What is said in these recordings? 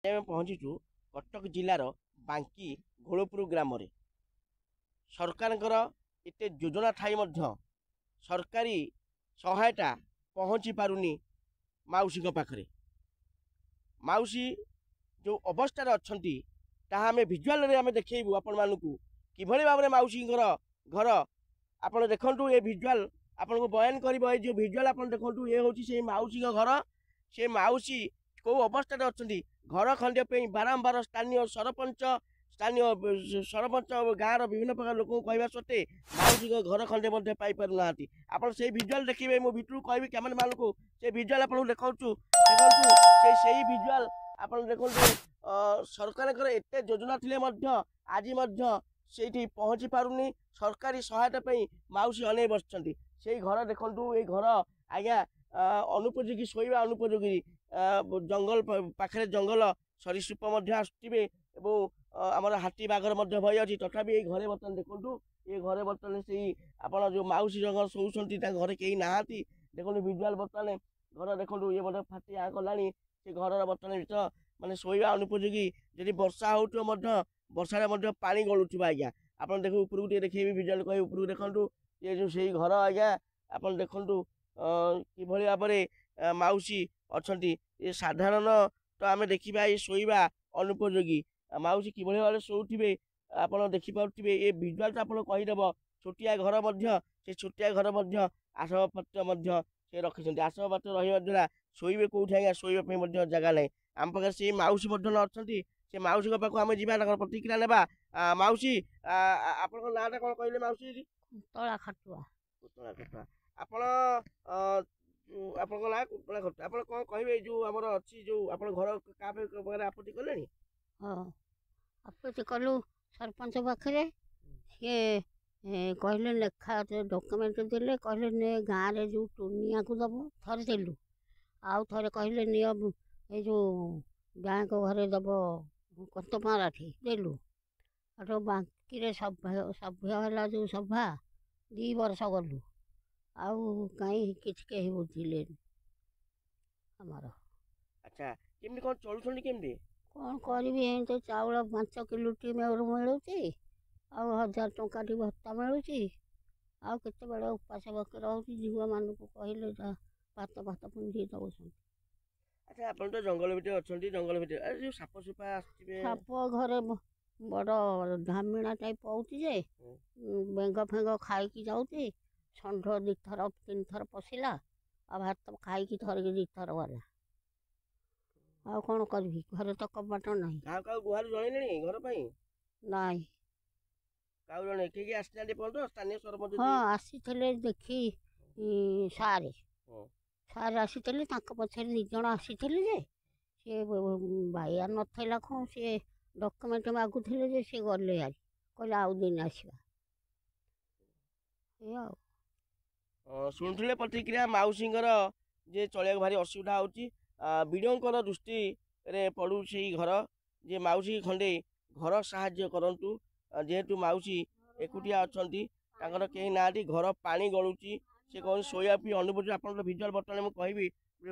ଆମେ ପହଞ୍ଚିଛୁ କଟକ ଜିଲ୍ଲାର ବାଙ୍କି ଘୋଳପୁର ଗ୍ରାମରେ। ସରକାରଙ୍କର ଏତେ ଯୋଜନା ଥାଇ ମଧ୍ୟ ସରକାରୀ ସହାୟତା ପହଞ୍ଚି ପାରୁନି ମାଉସୀଙ୍କ ପାଖରେ। ମାଉସୀ ଯେଉଁ ଅବସ୍ଥାରେ ଅଛନ୍ତି ତାହା ଆମେ ଭିଜୁଆଲରେ ଆମେ ଦେଖେଇବୁ ଆପଣମାନଙ୍କୁ କିଭଳି ଭାବରେ ମାଉସୀଙ୍କର ଘର। ଆପଣ ଦେଖନ୍ତୁ ଏ ଭିଜୁଆଲ ଆପଣଙ୍କୁ ବୟାନ କରିବ। ଏ ଯେଉଁ ଭିଜୁଆଲ ଆପଣ ଦେଖନ୍ତୁ, ଏ ହେଉଛି ସେଇ ମାଉସୀଙ୍କ ଘର। ସେ ମାଉସୀ କେଉଁ ଅବସ୍ଥାରେ ଅଛନ୍ତି, ଘର ଖଣ୍ଡିଆ ପାଇଁ ବାରମ୍ବାର ସ୍ଥାନୀୟ ସରପଞ୍ଚ ଗାଁର ବିଭିନ୍ନ ପ୍ରକାର ଲୋକଙ୍କୁ କହିବା ସତ୍ତ୍ୱେ ମାଉସୀଙ୍କ ଘର ଖଣ୍ଡେ ମଧ୍ୟ ପାଇପାରୁନାହାନ୍ତି। ଆପଣ ସେଇ ଭିଜୁଆଲ ଦେଖିବେ। ମୁଁ ଭିତରକୁ କହିବି କ୍ୟାମେରାମାନଙ୍କୁ ସେ ଭିଜୁଆଲ ଆପଣଙ୍କୁ ଦେଖାଉଛୁ। ଦେଖନ୍ତୁ ସେଇ ଭିଜୁଆଲ ଆପଣ ଦେଖନ୍ତୁ। ସରକାରଙ୍କର ଏତେ ଯୋଜନା ଥିଲେ ମଧ୍ୟ ଆଜି ମଧ୍ୟ ସେଇଠି ପହଞ୍ଚି ପାରୁନି। ସରକାରୀ ସହାୟତା ପାଇଁ ମାଉସୀ ଅନେଇ ବସିଛନ୍ତି। ସେଇ ଘର ଦେଖନ୍ତୁ। ଏଇ ଘର ଆଜ୍ଞା ଅନୁପଯୋଗୀ, ଶୋଇବା ଅନୁପଯୋଗୀ। ଜଙ୍ଗଲ ପାଖରେ ଜଙ୍ଗଲ ସରୀସୃପ ମଧ୍ୟ ଆସୁଥିବେ ଏବଂ ଆମର ହାତୀ ବାଘର ମଧ୍ୟ ଭୟ ଅଛି। ତଥାପି ଏଇ ଘରେ ବର୍ତ୍ତମାନ ଦେଖନ୍ତୁ, ଏ ଘରେ ବର୍ତ୍ତମାନ ସେଇ ଆପଣ ଯେଉଁ ମାଉସୀ ଜଙ୍ଗଲ ଶୋଉଛନ୍ତି ତାଙ୍କ ଘରେ କେହି ନାହାନ୍ତି। ଦେଖନ୍ତୁ ଭିଜୁଆଲ ବର୍ତ୍ତମାନ ଘର ଦେଖନ୍ତୁ, ଇଏ ମଧ୍ୟ ଫାଟି ଆଁ କଲାଣି। ସେ ଘରର ବର୍ତ୍ତମାନ ଭିତର ମାନେ ଶୋଇବା ଅନୁପଯୋଗୀ। ଯଦି ବର୍ଷା ହେଉଥିବ ମଧ୍ୟ ବର୍ଷାରେ ମଧ୍ୟ ପାଣି ଗଳୁଥିବ। ଆଜ୍ଞା ଆପଣ ଦେଖୁ ଉପରକୁ ଟିକେ ଦେଖେଇବି, ଭିଜୁଆଲ କହିବି ଉପରକୁ ଦେଖନ୍ତୁ। ଏ ଯେଉଁ ସେଇ ଘର ଆଜ୍ଞା ଆପଣ ଦେଖନ୍ତୁ କିଭଳି ଭାବରେ ମାଉସୀ ଅଛନ୍ତି। ଏ ସାଧାରଣ ତ ଆମେ ଦେଖିବା ଏ ଶୋଇବା ଅନୁପଯୋଗୀ। ମାଉସୀ କିଭଳି ଭାବରେ ଶୋଉଥିବେ ଆପଣ ଦେଖିପାରୁଥିବେ। ଏ ଭିଜୁଆଲ ଆପଣ କହିଦେବ। ଛୋଟିଆ ଘର ମଧ୍ୟ, ସେ ଛୋଟିଆ ଘର ମଧ୍ୟ ଆସବାବପତ୍ର ମଧ୍ୟ ସେ ରଖିଛନ୍ତି। ଆସବାବପତ୍ର ରହିବା ଦ୍ୱାରା ଶୋଇବେ କେଉଁଠି ଆଜ୍ଞା, ଶୋଇବା ପାଇଁ ମଧ୍ୟ ଜାଗା ନାହିଁ। ଆମ ପାଖରେ ସେଇ ମାଉସୀ ମଧ୍ୟ ଅଛନ୍ତି। ସେ ମାଉସୀଙ୍କ ପାଖକୁ ଆମେ ଯିବା, ତାଙ୍କର ପ୍ରତିକ୍ରିୟା ନେବା। ମାଉସୀ ଆପଣଙ୍କ ନାଁଟା କ'ଣ କହିଲେ ମାଉସୀ? କୁନ୍ତଳା ଖାଟୁଆ। କୁନ୍ତଳା ଖାଟୁଆ। ଆପଣ ଆପଣଙ୍କ ନାଁ କୁନ୍ତଳା ଖାଟୁଆ। ଆପଣ କ'ଣ କହିବେ ଏଇ ଯେଉଁ ଆମର ଅଛି, ଯେଉଁ ଆପଣ ଘର କାହା ପାଖରେ ଆପତ୍ତି କଲେଣି? ହଁ, ଆପତ୍ତି କଲୁ ସରପଞ୍ଚ ପାଖରେ। ସିଏ କହିଲେ ଲେଖା ଡକ୍ୟୁମେଣ୍ଟ ଦେଲେ, କହିଲେ ନେ ଗାଁରେ ଯେଉଁ ଟୁନିଆକୁ ଦେବୁ। ଥରେ ଦେଲୁ, ଆଉ ଥରେ କହିଲେ ନିଅ ଏଇ ଯେଉଁ ବ୍ୟାଙ୍କ ଘରେ ଦେବ କନ୍ତମାରାଠି ଦେଲୁ। ଆଉ ବାଙ୍କିରେ ସଭ୍ୟ ହେଲା ଯେଉଁ ସଭା 2 ବର୍ଷ ଗଲୁ, ଆଉ କାହିଁ କିଛି କେହି ବୁଝିଲେନି ଆମର। ଆଚ୍ଛା, କେମିତି କ'ଣ ଚଳୁଛନ୍ତି କେମିତି? କ'ଣ କରିବି, ଏମିତି ଚାଉଳ 5 କିଲୋଟି ମିଳୁଛି, ଆଉ 1000 ଟଙ୍କାଟି ଭତ୍ତା ମିଳୁଛି। ଆଉ କେତେବେଳେ ଉପାସ ବକେ ରହୁଛି। ଝିଅମାନଙ୍କୁ କହିଲେ ଭାତ ପୁଞ୍ଜି ଦେଉଛନ୍ତି। ଆଚ୍ଛା, ଆପଣ ତ ଜଙ୍ଗଲ ଭିତରେ ଅଛନ୍ତି। ଜଙ୍ଗଲ ଭିତରେ ଯେଉଁ ସାପ ସୁପା ଆସିଥିବେ? ସାପ ଘରେ ବଡ଼ ଧାମିଣା ଟାଇପ୍ ହେଉଛି ଯେ ବେଙ୍ଗ ଫେଙ୍ଗ ଖାଇକି ଯାଉଛି। ଷଣ୍ଢ 2 ଥର 3 ଥର ପଶିଲା, ଆଉ ଭାତ ଖାଇକି ଥରକି 2 ଥର ଗଲା। ଆଉ କ'ଣ କରିବି, ଘରେ ତ କବାଟ ନାହିଁ। କାହାକୁ ଗୁହାରି ଜଣେଇଲେଣି ଘର ପାଇଁ? ନାଇଁ। କାହାକୁ ଜଣେ କିଏ ଆସିନାହାନ୍ତି ପର୍ଯ୍ୟନ୍ତ? ସ୍ଥାନୀୟ ସରପଞ୍ଚ? ହଁ, ଆସିଥିଲେ ଦେଖି ସାର୍ ଆସିଥିଲେ। ତାଙ୍କ ପଛରେ 2 ଜଣ ଆସିଥିଲେ ଯେ ସିଏ ବାଇଆ ନଥିଲା କ'ଣ, ସିଏ ଡକ୍ୟୁମେଣ୍ଟ ମାଗୁଥିଲେ ଯେ ସିଏ ଗଲେ ଆରି, କହିଲେ ଆଉ ଦିନ ଆସିବା। ଏ ଆଉ ଶୁଣୁଥିଲେ ପ୍ରତିକ୍ରିୟା ମାଉସୀଙ୍କର ଯେ ଚଳିବାକୁ ଭାରି ଅସୁବିଧା ହେଉଛି। ବିଡ଼ିଓଙ୍କର ଦୃଷ୍ଟିରେ ପଡ଼ୁ ସେଇ ଘର, ଯେ ମାଉସୀ ଖଣ୍ଡେ ଘର ସାହାଯ୍ୟ କରନ୍ତୁ। ଯେହେତୁ ମାଉସୀ ଏକୁଟିଆ ଅଛନ୍ତି, ତାଙ୍କର କେହି ନାହାନ୍ତି। ଘର ପାଣି ଗଳୁଛି, ସେ କ'ଣ ଶୋଇବା ପାଇଁ ଅନୁଭୂତି। ଆପଣଙ୍କର ଭିଜୁଆଲ ବର୍ତ୍ତମାନ ମୁଁ କହିବି,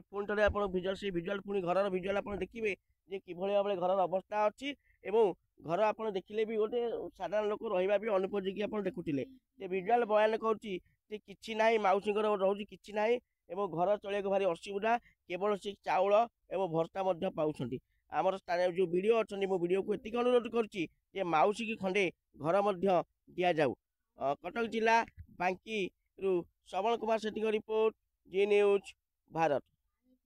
ପୁଣି ଥରେ ଆପଣ ଭିଜୁଆଲ, ସେଇ ଭିଜୁଆଲ ପୁଣି ଘରର ଭିଜୁଆଲ ଆପଣ ଦେଖିବେ ଯେ କିଭଳି ଭାବରେ ଘରର ଅବସ୍ଥା ଅଛି। ଏବଂ ଘର ଆପଣ ଦେଖିଲେ ବି ଗୋଟେ ସାଧାରଣ ଲୋକ ରହିବା ବି ଅନୁପଯୋଗୀ ଆପଣ ଦେଖୁଥିଲେ। ସେ ଭିଜୁଆଲ ବୟାନ କରୁଛି ଯେ କିଛି ନାହିଁ, ମାଉସୀଙ୍କର ରହୁଛି କିଛି ନାହିଁ ଏବଂ ଘର ଚଳିବାକୁ ଭାରି ଅସୁବିଧା। କେବଳ ସେ ଚାଉଳ ଏବଂ ଭତ୍ତା ମଧ୍ୟ ପାଉଛନ୍ତି। ଆମର ସ୍ଥାନୀୟ ଯେଉଁ ବିଡ଼ିଓ ଅଛନ୍ତି, ମୁଁ ବିଡ଼ିଓକୁ ଏତିକି ଅନୁରୋଧ କରୁଛି ଯେ ମାଉସୀକି ଖଣ୍ଡେ ଘର ମଧ୍ୟ ଦିଆଯାଉ। କଟକ ଜିଲ୍ଲା ବାଙ୍କିରୁ ଶ୍ରବଣ କୁମାର ସେଠୀଙ୍କ ରିପୋର୍ଟ, ଜି ନ୍ୟୁଜ୍ ଭାରତ।